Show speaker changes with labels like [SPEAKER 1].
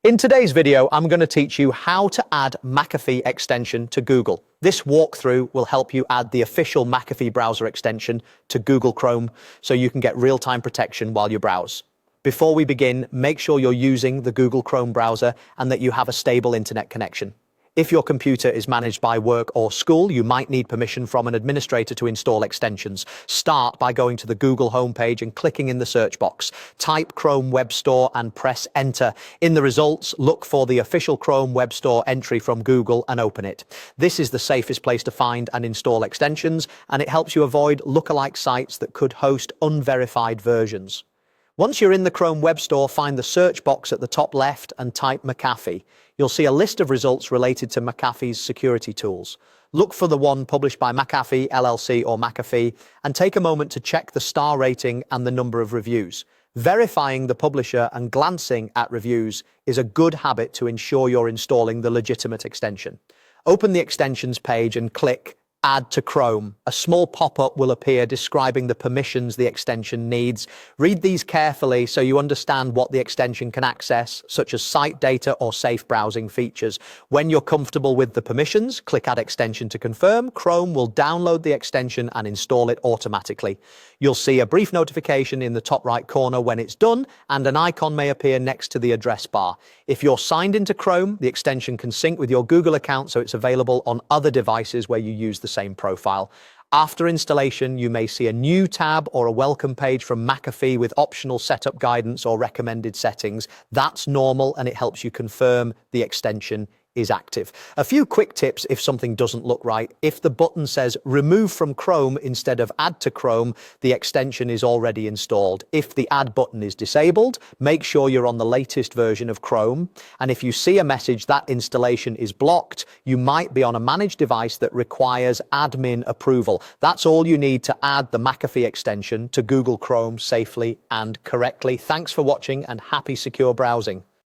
[SPEAKER 1] In today's video, I'm going to teach you how to add McAfee extension to Google. This walkthrough will help you add the official McAfee browser extension to Google Chrome so you can get real-time protection while you browse. Before we begin, make sure you're using the Google Chrome browser and that you have a stable internet connection. If your computer is managed by work or school, you might need permission from an administrator to install extensions. Start by going to the Google homepage and clicking in the search box. Type Chrome Web Store and press Enter. In the results, look for the official Chrome Web Store entry from Google and open it. This is the safest place to find and install extensions, and it helps you avoid lookalike sites that could host unverified versions. Once you're in the Chrome Web Store, find the search box at the top left and type McAfee. You'll see a list of results related to McAfee's security tools. Look for the one published by McAfee, LLC or McAfee, and take a moment to check the star rating and the number of reviews. Verifying the publisher and glancing at reviews is a good habit to ensure you're installing the legitimate extension. Open the extensions page and click Add to Chrome. A small pop-up will appear describing the permissions the extension needs. Read these carefully so you understand what the extension can access, such as site data or safe browsing features. When you're comfortable with the permissions, click Add Extension to confirm. Chrome will download the extension and install it automatically. You'll see a brief notification in the top right corner when it's done, and an icon may appear next to the address bar. If you're signed into Chrome, the extension can sync with your Google account so it's available on other devices where you use the same profile. After installation, you may see a new tab or a welcome page from McAfee with optional setup guidance or recommended settings. That's normal, and it helps you confirm the extension is active. A few quick tips if something doesn't look right. If the button says remove from Chrome instead of add to Chrome, the extension is already installed. If the add button is disabled, make sure you're on the latest version of Chrome. And if you see a message that installation is blocked, you might be on a managed device that requires admin approval. That's all you need to add the McAfee extension to Google Chrome safely and correctly. Thanks for watching and happy secure browsing.